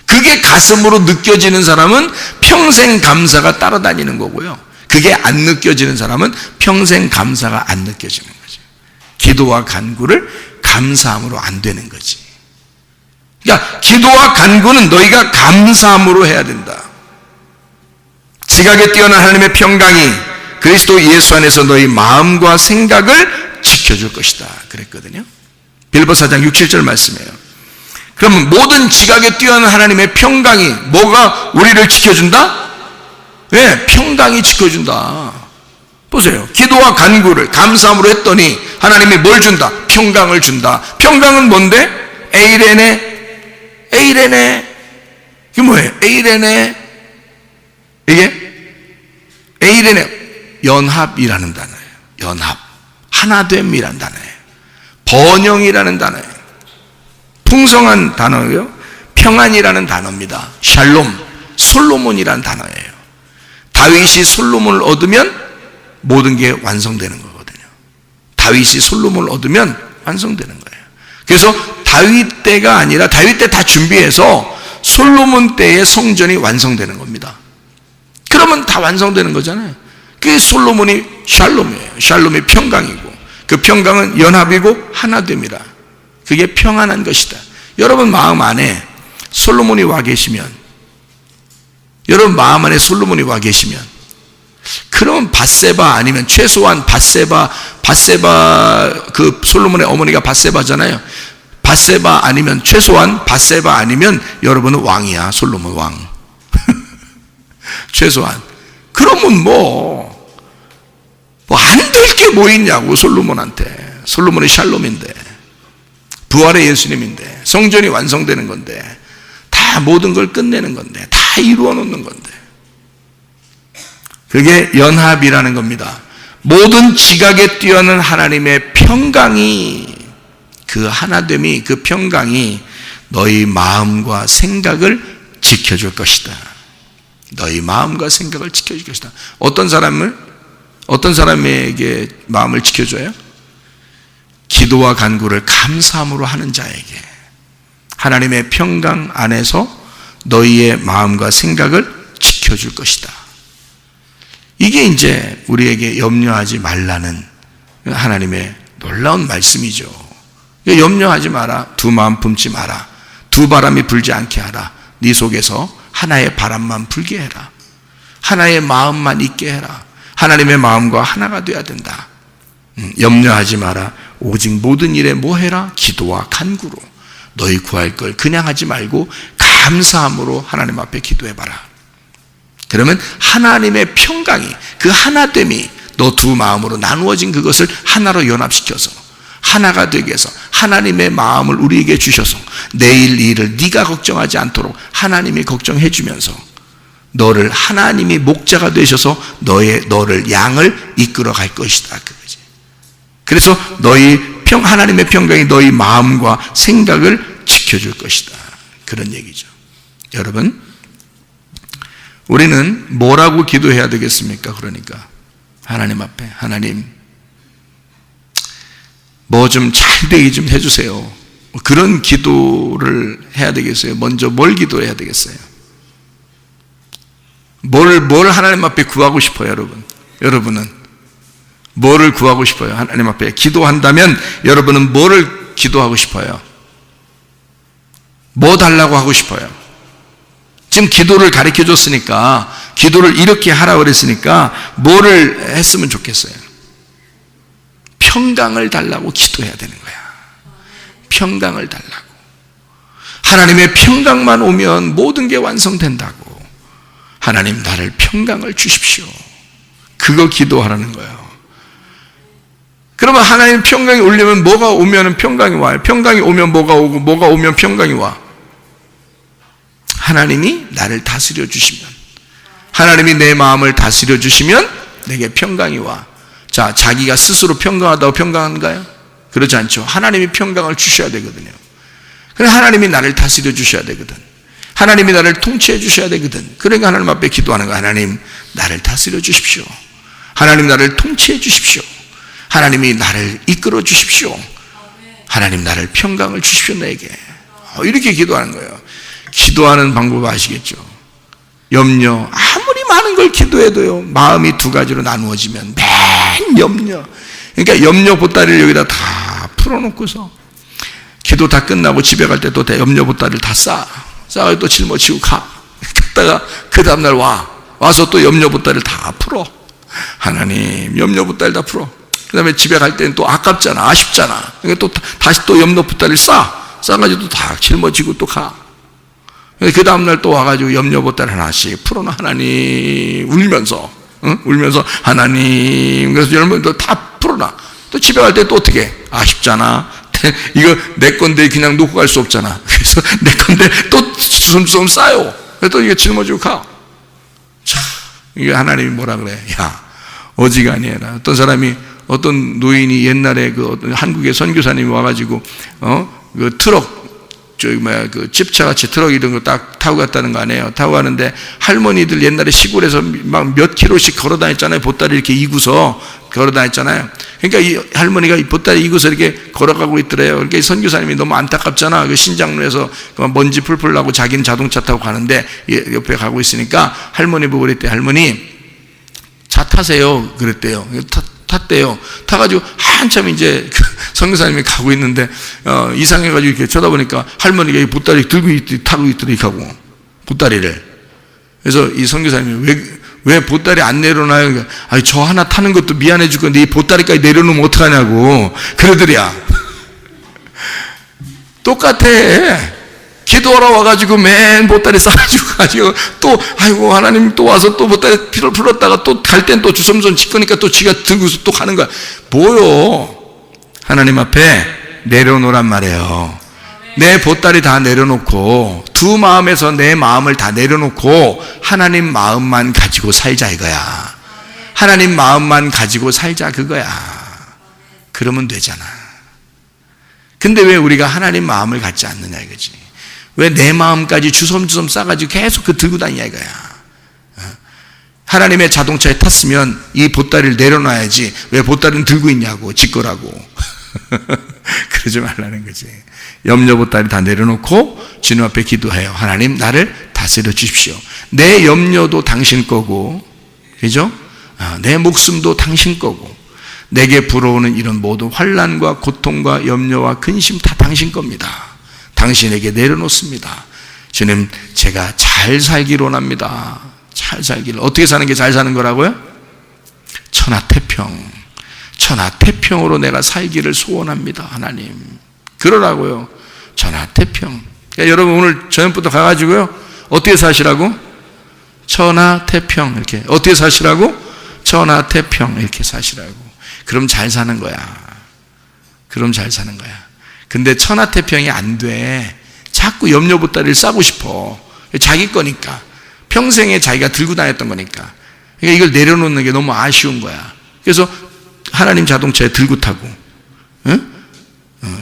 그게 가슴으로 느껴지는 사람은 평생 감사가 따라다니는 거고요. 그게 안 느껴지는 사람은 평생 감사가 안 느껴지는 거죠. 기도와 간구를 감사함으로 안 되는 거지. 그러니까 기도와 간구는 너희가 감사함으로 해야 된다. 지각에 뛰어난 하나님의 평강이 그리스도 예수 안에서 너희 마음과 생각을 지켜줄 것이다 그랬거든요. 빌립보서 4장 6, 7절 말씀이에요. 그러면 모든 지각에 뛰어난 하나님의 평강이 뭐가 우리를 지켜준다? 네, 평강이 지켜준다. 보세요. 기도와 간구를 감사함으로 했더니 하나님이 뭘 준다? 평강을 준다. 평강은 뭔데? 에이레네. 이게 뭐예요? 에이레네 연합이라는 단어예요. 연합. 하나됨이라는 단어예요. 번영이라는 단어예요. 풍성한 단어예요. 평안이라는 단어입니다. 샬롬, 솔로몬이라는 단어예요. 다윗이 솔로몬을 얻으면 모든 게 완성되는 거거든요. 다윗이 솔로몬을 얻으면 완성되는 거예요. 그래서 다윗 때가 아니라 다윗 때 다 준비해서 솔로몬 때의 성전이 완성되는 겁니다. 그러면 다 완성되는 거잖아요. 그게 솔로몬이 샬롬이에요. 샬롬이 평강이고 그 평강은 연합이고 하나됨이라. 그게 평안한 것이다. 여러분 마음 안에 솔로몬이 와 계시면, 여러분 마음 안에 솔로몬이 와 계시면, 그러면 밧세바 아니면 최소한 밧세바 그 솔로몬의 어머니가 밧세바잖아요. 밧세바 아니면 최소한 밧세바 아니면 여러분은 왕이야. 솔로몬 왕. 최소한. 그러면 안 될 게 뭐 있냐고 솔로몬한테. 솔로몬이 샬롬인데, 부활의 예수님인데, 성전이 완성되는 건데, 다 모든 걸 끝내는 건데, 다 이루어 놓는 건데, 그게 연합이라는 겁니다. 모든 지각에 뛰어난 하나님의 평강이, 그 하나됨이, 그 평강이 너희 마음과 생각을 지켜줄 것이다. 너희 마음과 생각을 지켜줄 것이다. 어떤 사람에게 마음을 지켜줘요? 기도와 간구를 감사함으로 하는 자에게 하나님의 평강 안에서 너희의 마음과 생각을 지켜줄 것이다. 이게 이제 우리에게 염려하지 말라는 하나님의 놀라운 말씀이죠. 염려하지 마라. 두 마음 품지 마라. 두 바람이 불지 않게 하라. 네 속에서 하나의 바람만 불게 해라. 하나의 마음만 있게 해라. 하나님의 마음과 하나가 되어야 된다. 염려하지 마라. 오직 모든 일에 뭐 해라? 기도와 간구로 너희 구할 걸 그냥 하지 말고 감사함으로 하나님 앞에 기도해봐라. 그러면 하나님의 평강이, 그 하나됨이 너 두 마음으로 나누어진 그것을 하나로 연합시켜서 하나가 되게 해서 하나님의 마음을 우리에게 주셔서 내일 일을 네가 걱정하지 않도록 하나님이 걱정해 주면서 너를 하나님이 목자가 되셔서 너를 양을 이끌어 갈 것이다. 그거지. 그래서 하나님의 평강이 너희 마음과 생각을 지켜줄 것이다. 그런 얘기죠. 여러분, 우리는 뭐라고 기도해야 되겠습니까? 그러니까 하나님 앞에, 하나님 뭐 좀 잘 되게 좀 해주세요. 그런 기도를 해야 되겠어요? 먼저 뭘 기도해야 되겠어요? 뭘 하나님 앞에 구하고 싶어요, 여러분? 여러분은 뭐를 구하고 싶어요? 하나님 앞에 기도한다면 여러분은 뭐를 기도하고 싶어요? 뭐 달라고 하고 싶어요? 지금 기도를 가르쳐 줬으니까, 기도를 이렇게 하라고 그랬으니까 뭐를 했으면 좋겠어요? 평강을 달라고 기도해야 되는 거야. 평강을 달라고. 하나님의 평강만 오면 모든 게 완성된다고. 하나님, 나를 평강을 주십시오. 그거 기도하라는 거예요. 그러면 하나님 평강이 오려면 뭐가 오면 평강이 와요? 평강이 오면 뭐가 오고, 뭐가 오면 평강이 와? 하나님이 나를 다스려 주시면, 하나님이 내 마음을 다스려 주시면 내게 평강이 와. 자, 자기가 스스로 평강하다고 평강한가요? 그렇지 않죠. 하나님이 평강을 주셔야 되거든요. 그래서 하나님이 나를 다스려 주셔야 되거든. 하나님이 나를 통치해 주셔야 되거든. 그러니까 하나님 앞에 기도하는 거야. 하나님, 나를 다스려 주십시오. 하나님, 나를 통치해 주십시오. 하나님이 나를 이끌어 주십시오. 하나님, 나를 평강을 주십시오, 나에게. 이렇게 기도하는 거예요. 기도하는 방법 아시겠죠? 염려, 아무리 많은 걸 기도해도요, 마음이 두 가지로 나누어지면 맨 염려. 그러니까 염려 보따리를 여기다 다 풀어놓고서 기도 다 끝나고 집에 갈 때 또 염려 보따리를 다 싸가지고 또 짊어지고 갔다가 그 다음날 와서 또 염려 보따리를 다 풀어. 하나님, 염려 보따리를 다 풀어. 그 다음에 집에 갈 때는 또 아깝잖아, 아쉽잖아. 그러니까 또 다시 또 염려 보따리를 싸가지고 또 다 짊어지고 또 가. 그 다음날 또 와가지고 염려 보따리 하나씩 풀어놔. 하나님, 울면서, 울면서 하나님, 그래서 여러분 다 풀어놔. 또 집에 갈 때 또 어떻게? 아쉽잖아. 이거 내 건데 그냥 놓고 갈 수 없잖아. 그래서 내 건데 또 주섬주섬 싸요. 그래서 또 이게 짊어지고 가. 자, 이게 하나님이 뭐라 그래? 야, 어지간히해라. 어떤 노인이 옛날에 어떤 한국의 선교사님이 와가지고, 그 트럭, 그 집차같이 트럭 이런 거 딱 타고 갔다는 거 아니에요. 타고 가는데 할머니들 옛날에 시골에서 막 몇 킬로씩 걸어 다녔잖아요. 보따리 이렇게 이고서 걸어 다녔잖아요. 그러니까 이 할머니가 이 보따리 이고서 이렇게 걸어가고 있더래요. 그러니까 이 선교사님이 너무 안타깝잖아. 그 신장로에서 먼지 풀풀 나고 자기는 자동차 타고 가는데 옆에 가고 있으니까 할머니 보고 그랬대. 할머니, 차 타세요. 그랬대요. 탔대요. 타가지고 한참 이제 선교사님이 가고 있는데 이상해가지고 이렇게 쳐다보니까 할머니가 이 보따리 들고 타고 있더니 가고 보따리를. 그래서 이 선교사님이 왜 보따리 안 내려놔요? 아니, 저 하나 타는 것도 미안해 줄 건데 이 보따리까지 내려놓으면 어떡하냐고 그러더랴. 똑같아. 기도하러 와가지고 맨 보따리 싸가지고 가지고 또 아이고 하나님 또 와서 또 보따리 피를 풀었다가 또 갈 땐 또 주섬주섬 짚으니까 또 지가 들고서 또 가는 거야. 뭐요? 하나님 앞에 내려놓으란 말이에요. 내 보따리 다 내려놓고 두 마음에서 내 마음을 다 내려놓고 하나님 마음만 가지고 살자 이거야. 하나님 마음만 가지고 살자 그거야. 그러면 되잖아. 근데 왜 우리가 하나님 마음을 갖지 않느냐 이거지. 왜 내 마음까지 주섬주섬 싸가지고 계속 그 들고 다니냐 이거야. 하나님의 자동차에 탔으면 이 보따리를 내려놔야지 왜 보따리는 들고 있냐고, 지 거라고. 그러지 말라는 거지. 염려 보따리 다 내려놓고 주님 앞에 기도해요. 하나님 나를 다스려 주십시오. 내 염려도 당신 거고, 그죠? 내 목숨도 당신 거고, 내게 불어오는 이런 모든 환난과 고통과 염려와 근심 다 당신 겁니다. 당신에게 내려놓습니다. 주님, 제가 잘 살기를 원합니다. 잘 살기를. 어떻게 사는 게 잘 사는 거라고요? 천하태평. 천하태평으로 내가 살기를 소원합니다. 하나님. 그러라고요. 천하태평. 그러니까 여러분 오늘 저녁부터 가가지고요. 어떻게 사시라고? 천하태평. 이렇게. 어떻게 사시라고? 천하태평. 이렇게 사시라고. 그럼 잘 사는 거야. 그럼 잘 사는 거야. 근데 천하태평이 안 돼. 자꾸 염려 보따리를 싸고 싶어. 자기 거니까. 평생에 자기가 들고 다녔던 거니까. 그러니까 이걸 내려놓는 게 너무 아쉬운 거야. 그래서 하나님 자동차에 들고 타고, 응?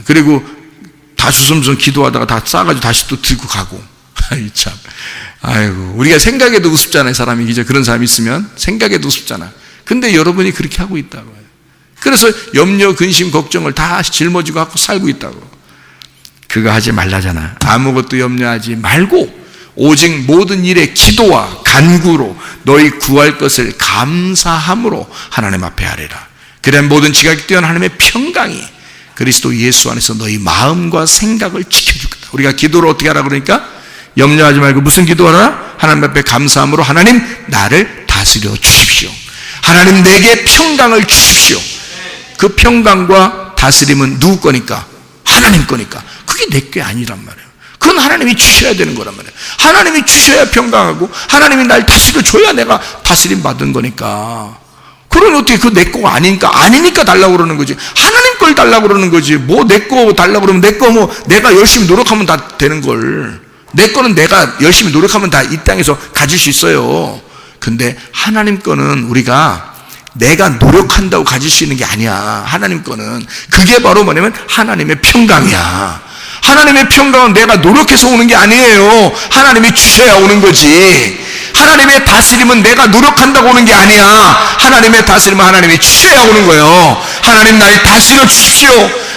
그리고 다 주섬주섬 기도하다가 다 싸가지고 다시 또 들고 가고. 아이 참. 아이고, 우리가 생각해도 우습잖아요. 사람이 이제 그런 사람이 있으면 생각해도 우습잖아. 근데 여러분이 그렇게 하고 있다고요. 그래서 염려, 근심, 걱정을 다 짊어지고 갖고 살고 있다고. 그거 하지 말라잖아. 아무것도 염려하지 말고 오직 모든 일에 기도와 간구로 너희 구할 것을 감사함으로 하나님 앞에 하리라. 그래 모든 지각이 뛰어난 하나님의 평강이 그리스도 예수 안에서 너희 마음과 생각을 지켜줄 거다. 우리가 기도를 어떻게 하라 그러니까? 염려하지 말고 무슨 기도하라? 하나님 앞에 감사함으로 하나님 나를 다스려 주십시오. 하나님 내게 평강을 주십시오. 그 평강과 다스림은 누구 거니까? 하나님 거니까. 그게 내 게 아니란 말이에요. 그건 하나님이 주셔야 되는 거란 말이에요. 하나님이 주셔야 평강하고 하나님이 날 다스려 줘야 내가 다스림 받은 거니까. 그러면 어떻게 그 내 거가 아니니까 달라고 그러는 거지. 하나님 걸 달라고 그러는 거지. 뭐 내 거 달라고 그러면 내 거 뭐 내가 열심히 노력하면 다 되는 걸. 내 거는 내가 열심히 노력하면 다 이 땅에서 가질 수 있어요. 근데 하나님 거는 우리가 내가 노력한다고 가질 수 있는 게 아니야. 하나님 거는. 그게 바로 뭐냐면 하나님의 평강이야. 하나님의 평강은 내가 노력해서 오는 게 아니에요. 하나님이 주셔야 오는 거지. 하나님의 다스림은 내가 노력한다고 오는 게 아니야. 하나님의 다스림은 하나님이 주셔야 오는 거예요. 하나님 날 다스려 주십시오.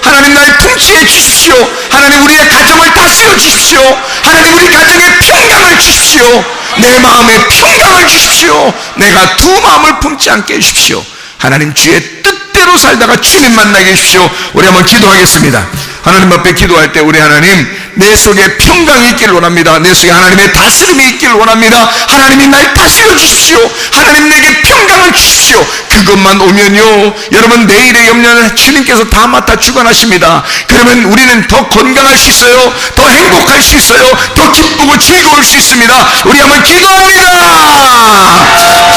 하나님 날 통치해 주십시오. 하나님 우리의 가정을 다스려 주십시오. 하나님 우리 가정에 평강을 주십시오. 내 마음에 평강을 주십시오. 내가 두 마음을 품지 않게 해주십시오. 하나님 주의 뜻대로 살다가 주님 만나게 해주십시오. 우리 한번 기도하겠습니다. 하나님 앞에 기도할 때 우리 하나님 내 속에 평강이 있기를 원합니다. 내 속에 하나님의 다스림이 있기를 원합니다. 하나님이 날 다스려 주십시오. 하나님 내게 평강을 주십시오. 그것만 오면요 여러분 내일의 염려는 주님께서 다 맡아 주관하십니다. 그러면 우리는 더 건강할 수 있어요. 더 행복할 수 있어요. 더 기쁘고 즐거울 수 있습니다. 우리 한번 기도합니다.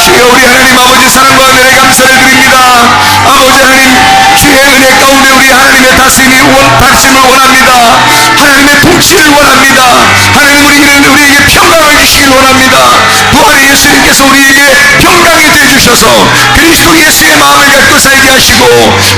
주여 우리 하나님 아버지 사랑과 은혜에 감사를 드립니다. 아버지 하나님 주의 은혜 가운데 우리 하나님의 다스림을 원합니다. 하나님의 통치를 원합니다. 하나님 우리에게 평강을 주시길 원합니다. 부활의 예수님께서 우리에게 평강이 되어주셔서 그리스도 예수의 마음을 갖고 살게 하시고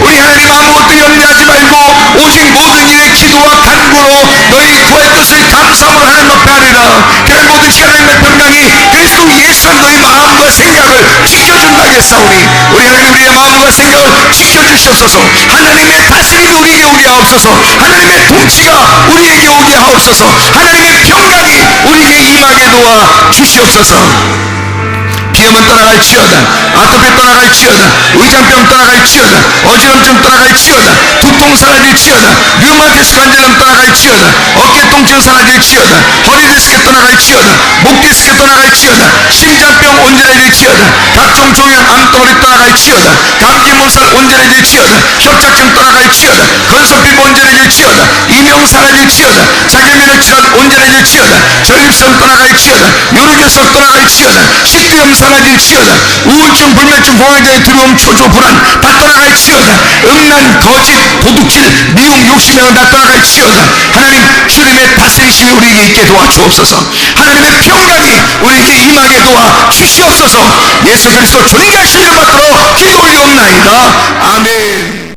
우리 하나님 아무것도 염려하지 말고 오직 모든 일에 기도와 간구로 너희 구할 것을 감사함으로 하나님 앞에 하리라. 그런 모든 하나님의 평강이 그리스도 예수 안에 너희 마음과 생각을 지켜준다 하겠사오니 우리 하나님 우리의 마음과 생각을 지켜주시옵소서. 하나님의 다스림이 우리에게 오게 하옵소서. 하나님의 통치가 우리에게 오게 하옵소서. 하나님의 평강이 우리에게 임하게 도와 주시옵소서. 비염은 떠나갈지어다. 아토피 떠나갈지어다. 의장병 떠나갈지어다. 어지럼증 떠나갈지어다. 두통 사라질지어다. 류마티스 관절염 떠나갈지어다. 어깨 통증 사라질지어다. 허리 디스크 떠나갈지어다. 목 디스크 떠나갈지어다. 심장병 온전해질지어다. 각종 종양 암덩어리 떠나갈지어다. 감기 못살 온전해질지어다. 협착증 떠나갈지어다. 건선피부 온전해질지어다. 이명 병 사라질지어다. 자결면역질환 온전해질지어다. 전립선 떠나갈지어다. 요로결석 떠나갈지어다. 식도염 사라질지어다. 우울증, 불면증, 공황장애, 두려움, 초조, 불안 다 떠나갈지어다. 음란, 거짓, 도둑질, 미움, 욕심이랑 다 떠나갈지어다. 하나님 주님의 다스리심이 우리에게 있게 도와주옵소서. 하나님의 평강이 우리에게 임하게 도와주시옵소서. 예수 그리스도 존귀하신 이름 받들어 기도 올리옵나이다. 아멘.